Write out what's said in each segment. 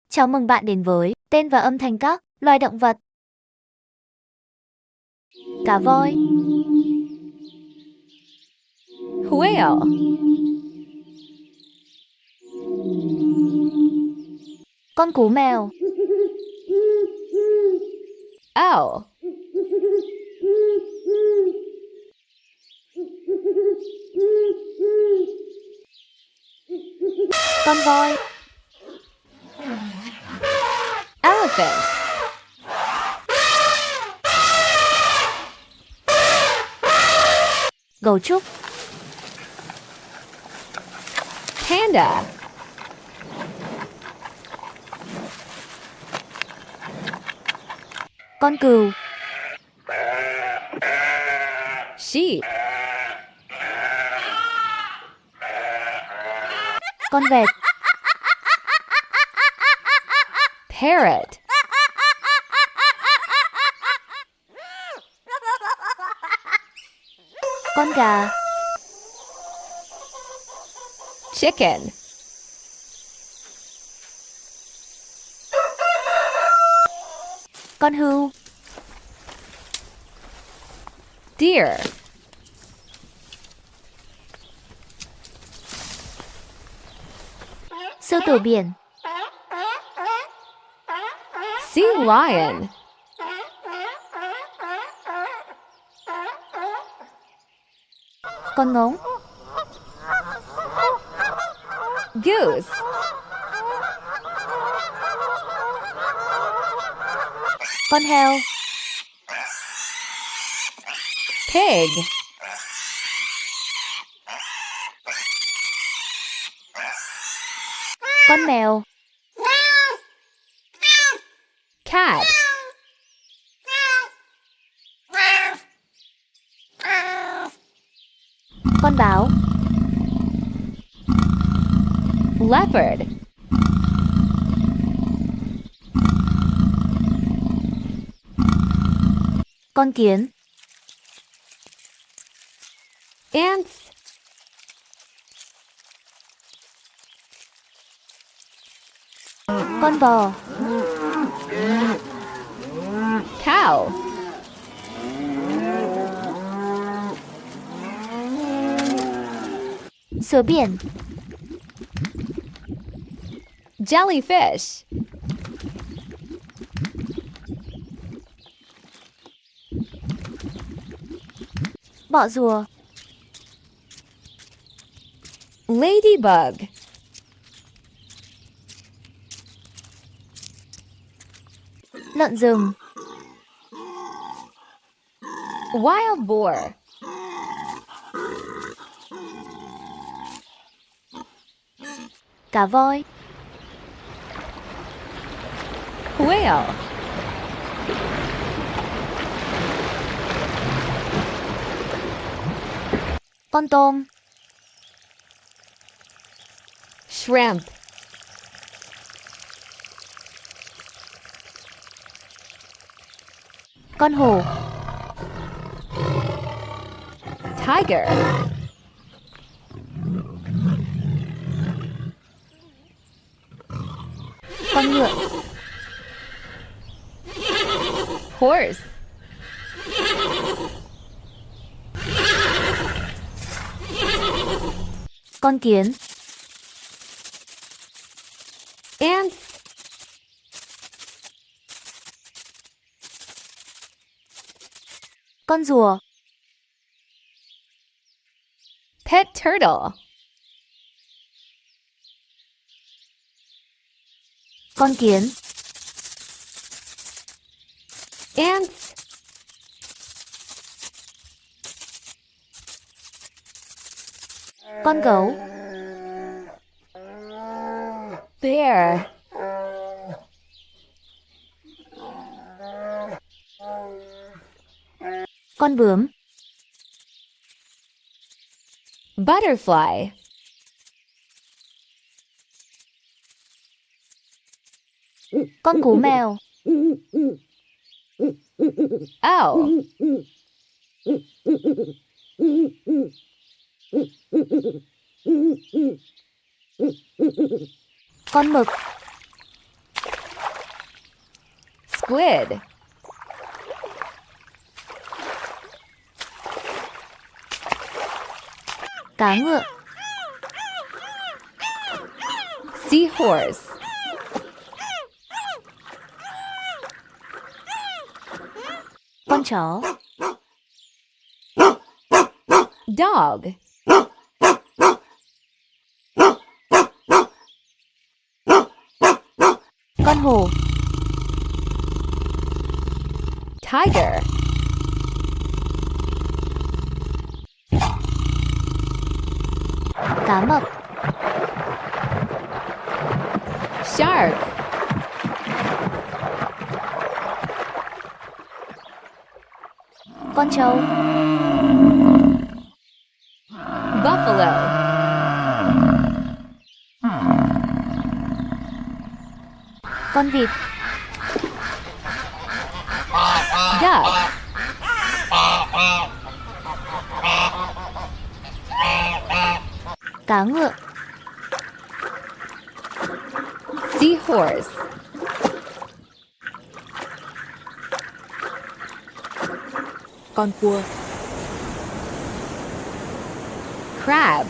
Chào mừng bạn đến với tên và âm thanh các loài động vật. Cá voi, Whale. con cú mèo, Owl. con voi, Elephant. gấu trúc, Panda. con cừu, Sheep. con vẹt, Parrot. con gà, Chicken. con hươu, Deer. sư tử biển, Sea lion. con ngỗng, Goose. con heo, Pig. con mèo, Cat. con báo, Leopard. con kiến, Ants. con bò, Cow. sứa biển, Jellyfish. bọ rùa, Ladybug. lợn rừng, Wild boar. cá voi, Whale. con tôm, Shrimp. con hổ, Tiger. con ngựa, Horse. con kiến, Ants. con rùa, Pet turtle. con kiến, Ants. con gấu, Bear. con bướm, Butterfly. con cú mèo, Owl. con mực, Squid. Cá ngựa. Seahorse. Con chó. Dog. Con hổ. Tiger. Cá mập. Shark. Con trâu. Buffalo. Con vịt. Duck. Cá ngựa. Seahorse. Con cua. Crab.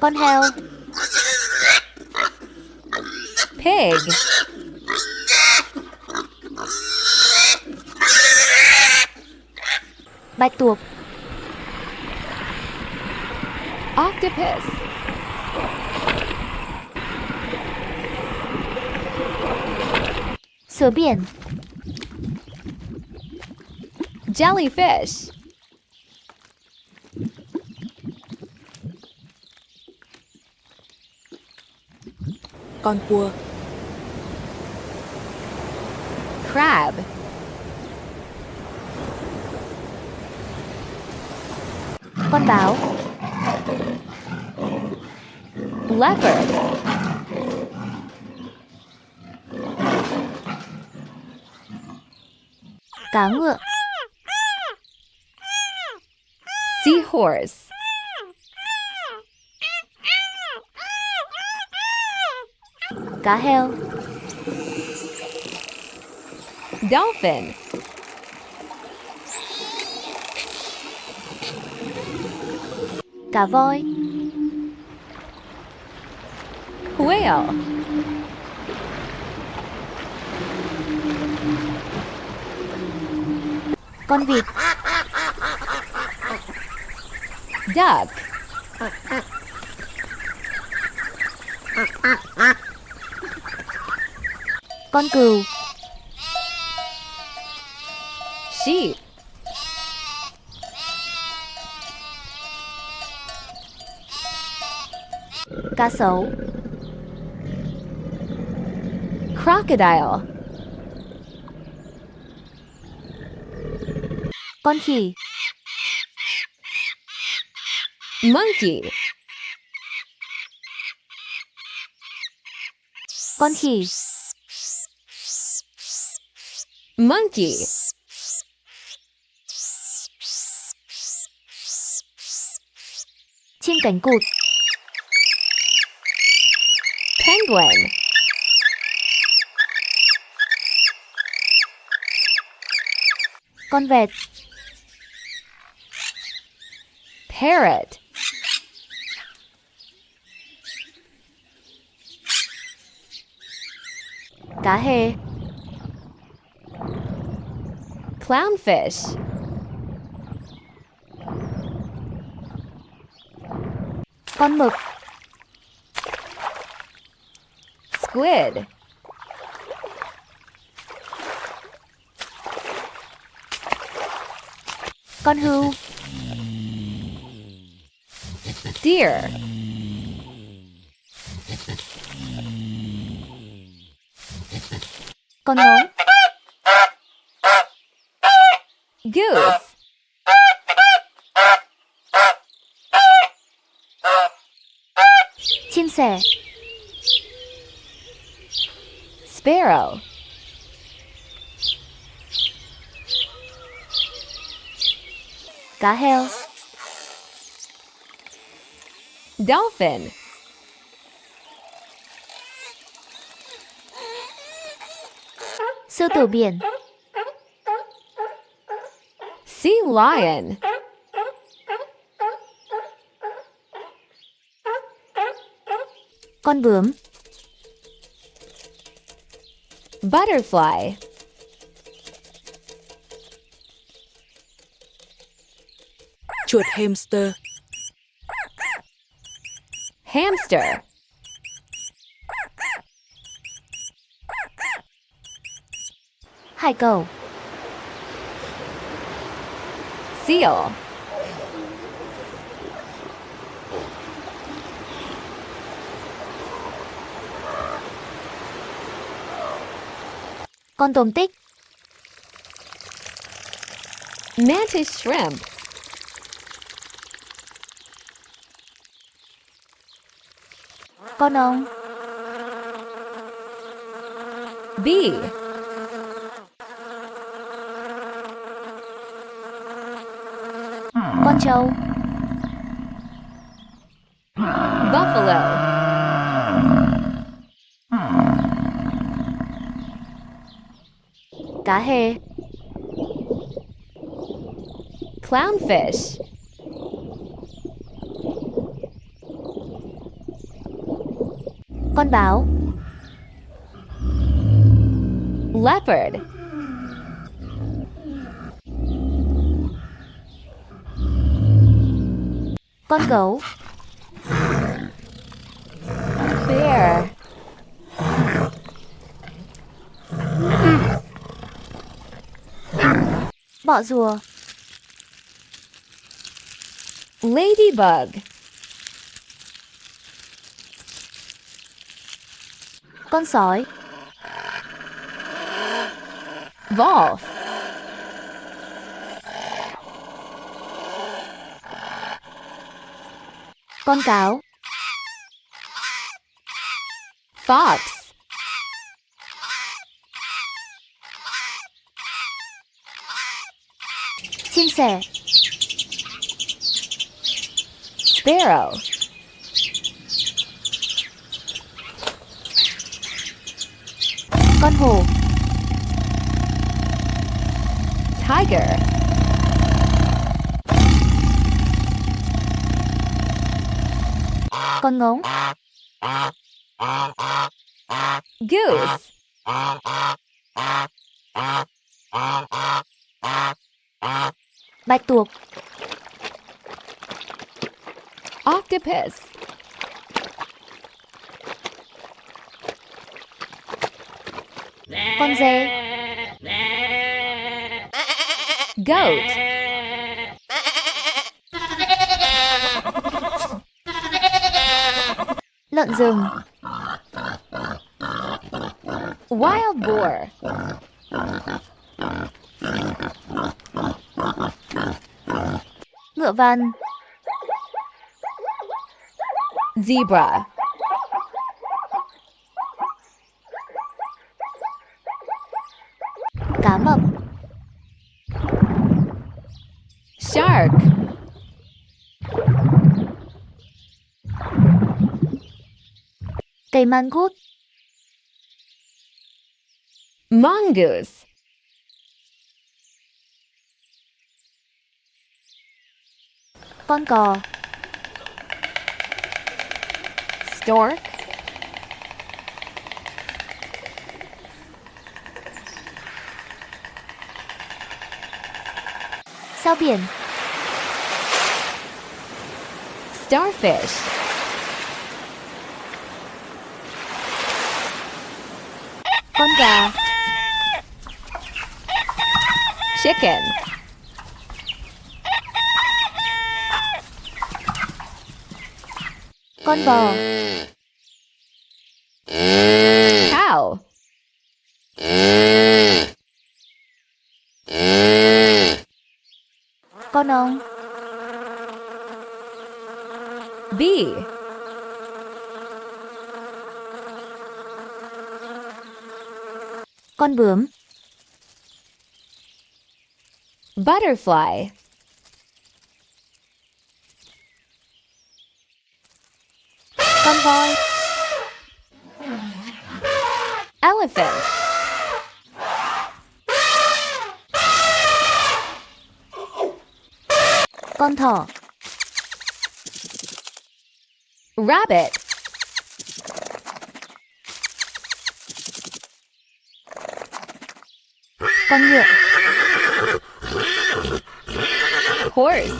Con heo. Pig. Bạch tuộc. Octopus. Sứa biển. Jellyfish. Con cua. Crab. Con báo. Leopard. Cá ngựa. Seahorse. Cá heo. Dolphin. Cá voi. Whale. Con vịt. Duck. Con cừu. Sheep. Cá sấu. Crocodile. Con khỉ. Monkey. Con khỉ. Monkey. Chim cánh cụt. Penguin. Con vẹt. Parrot. Cá hề. Clownfish. Con mực. Squid. Con hươu. Deer. Con ngỗng. Goose. Chim sẻ. Sparrow. Cá heo. Dolphin. Sư tử biển. Sea lion. Con bướm. Butterfly. Chuột hamster. Hamster. Hải cẩu. Seal. Con tôm tích. Mantis shrimp. Con ong. Bee. Con trâu. Buffalo. Cá hề. Clownfish. Con báo. Leopard. Con gấu. Bear. Bọ rùa. Ladybug. Con sói. Wolf. Con cáo. Fox. Chim sẻ. Sparrow. Con hổ. Tiger. Con ngỗng. Goose. Bạch tuộc. Octopus. Con dê. Goat. Lợn rừng. Wild boar. Ngựa vằn. Zebra. Cá mập. Shark. Cây mangút. Mongoose. Con cò. Stork. Sao biển. Starfish. Con gà. Chicken. Con bò. Cow. Con ong. Bee. Con bướm. Butterfly. Con voi. Elephant. Con thỏ. Rabbit. Con ngựa. Horse.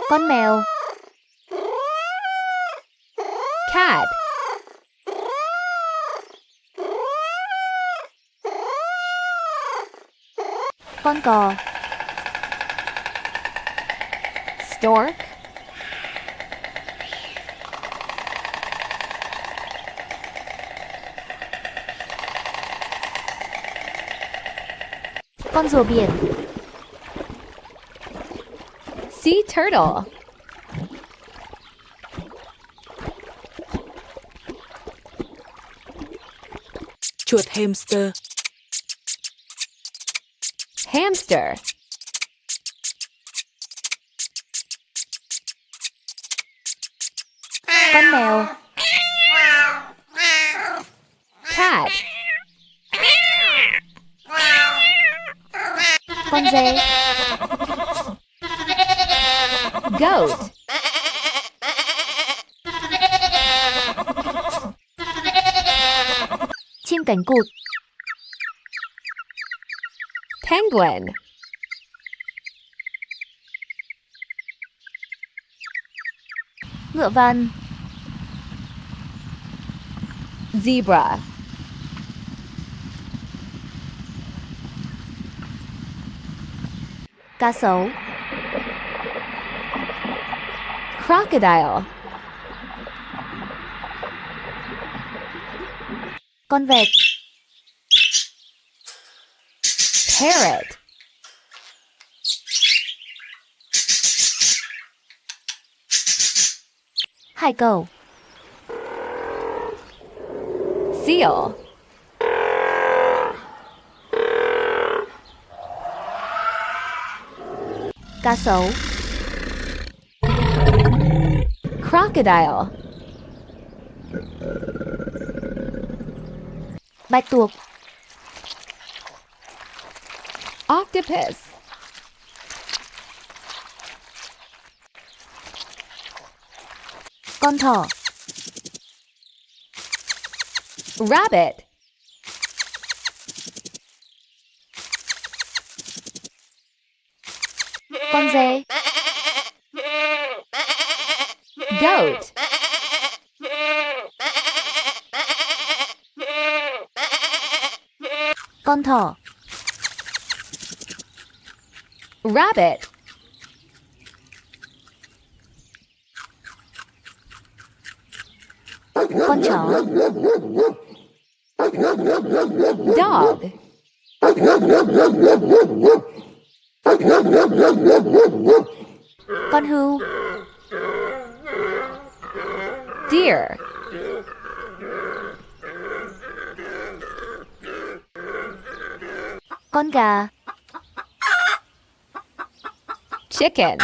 Con mèo. Cat. Con cò. Stork. Con rùa biển. Sea turtle. Chuột hamster. Hamster. Con mèo. Cat. Con dê. Goat. Chim cánh cụt. Penguin. Ngựa vằn. Zebra. Cá sấu. Crocodile. Con vẹt. Parrot. Hải cẩu. Seal. Cá sấu. Crocodile. Bạch tuộc. Octopus. Con thỏ. Rabbit. Con dê. Goat. Con thỏ. Rabbit. Con chó. Dog. Con hươu. Deer. Con gà. Chicken.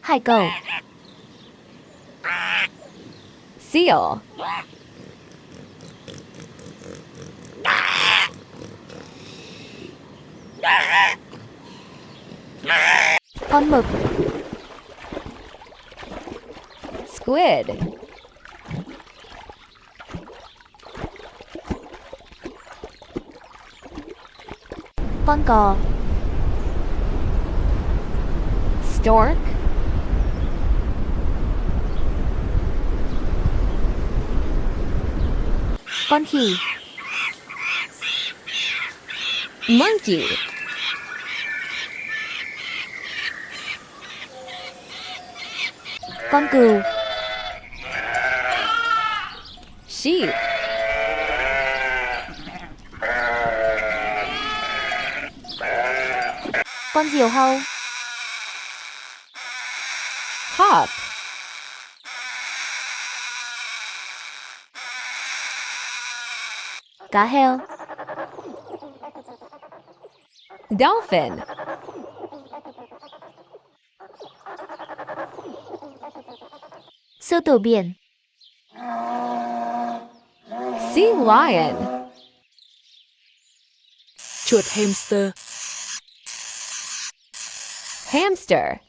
Hải cẩu. Seal. Con mực. Squid. Con cò. Stork. Con khỉ. Monkey. Con cừu. Sheep. Con diều hâu. Hawk. Cá heo. Dolphin. Sư tử biển. Sea lion. Chuột hamster. Hamster.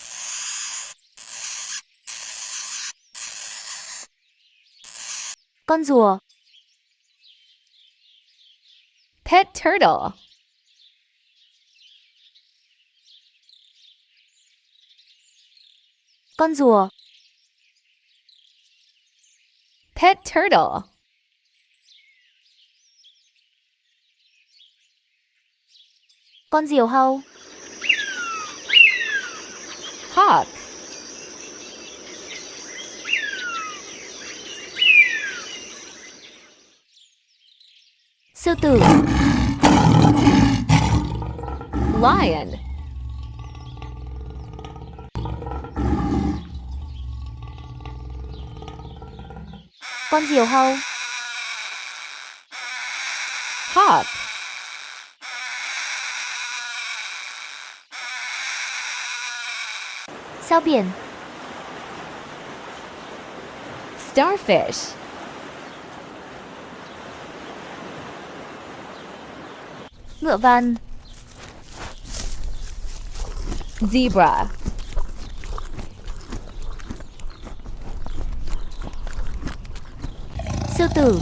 Con rùa. Pet turtle. Con rùa. Pet turtle. Con diều hâu. Hawk. Sư tử. Lion. Con diều hâu. Hawk. Sao biển. Starfish. Ngựa vằn. Zebra. Sư tử.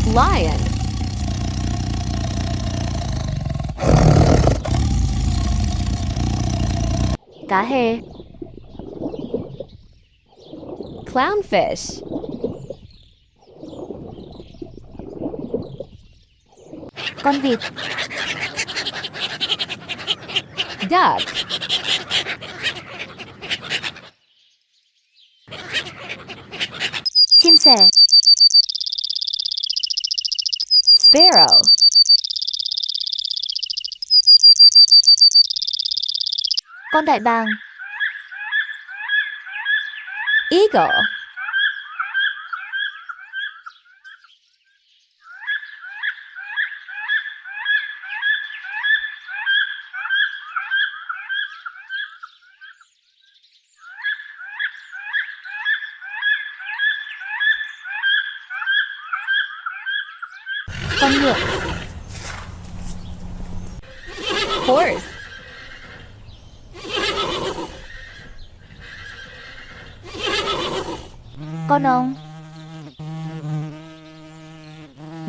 Lion. Cá hề. Clownfish. Con vịt. Duck. Chim sẻ. Sparrow. Con đại bàng. Eagle. Con ngựa. Horse. Con ong.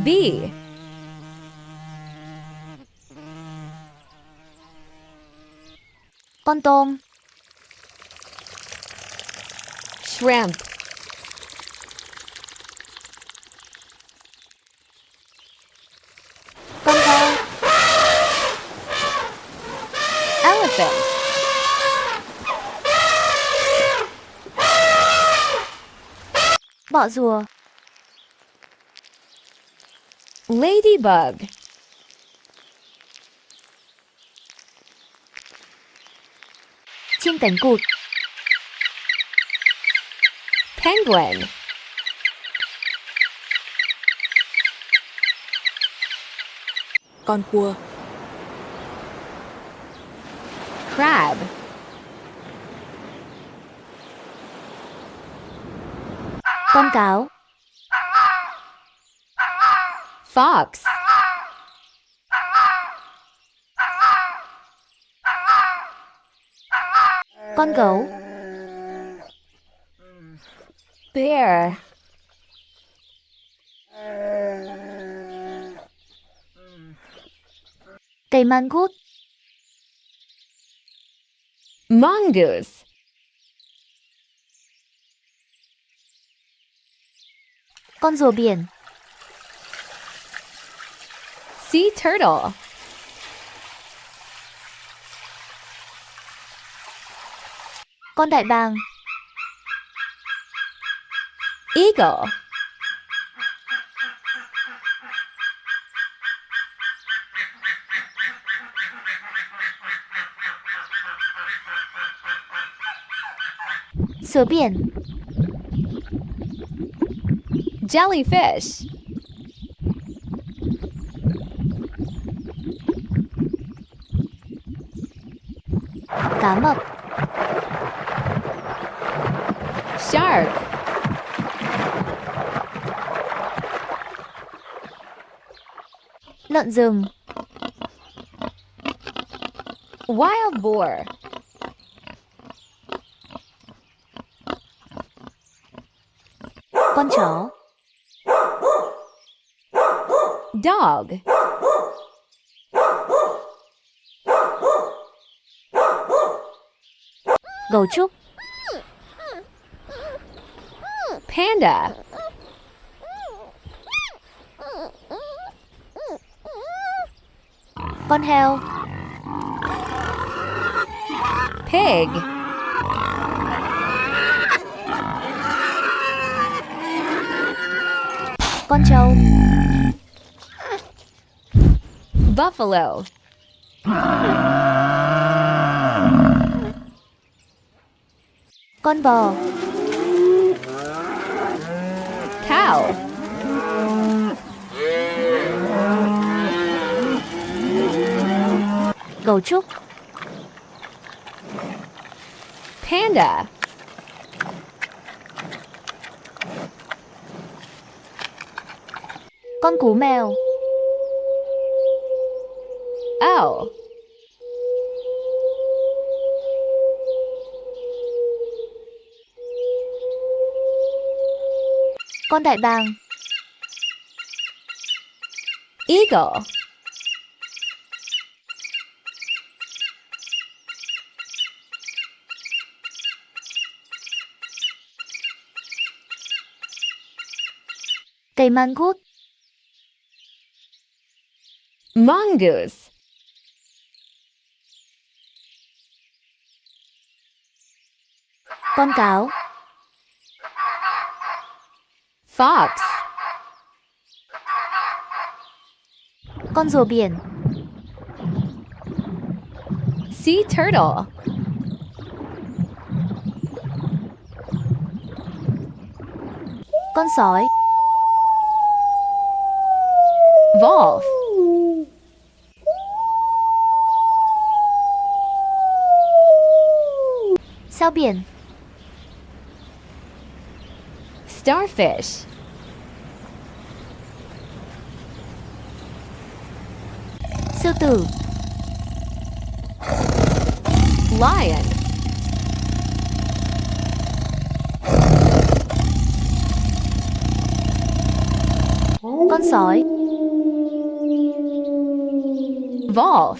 Bee. Con tôm. Shrimp. Con voi. Elephant. Bọ rùa. Ladybug. Chim cánh cụt. Penguin. Con cua. Crab. Con cáo. Fox. Con gấu. Bear. Cây mangút. Mongoose. Con rùa biển. Sea turtle. Con đại bàng. Eagle. Sứa biển. Jellyfish. Cá mập. Shark. Lợn rừng. Wild boar. Con chó. Dog. Gấu trúc. Panda. Con heo. Pig. Con trâu. Buffalo. Con bò. Cow. Gấu trúc. Panda. Con cú mèo. Owl. Con đại bàng. Eagle. Cây man cút. Mongoose. Con cáo. Fox. Con rùa biển. Sea turtle. Con sói. Wolf. Sao biển. Starfish. Sư tử. Lion. Con sói. Wolf.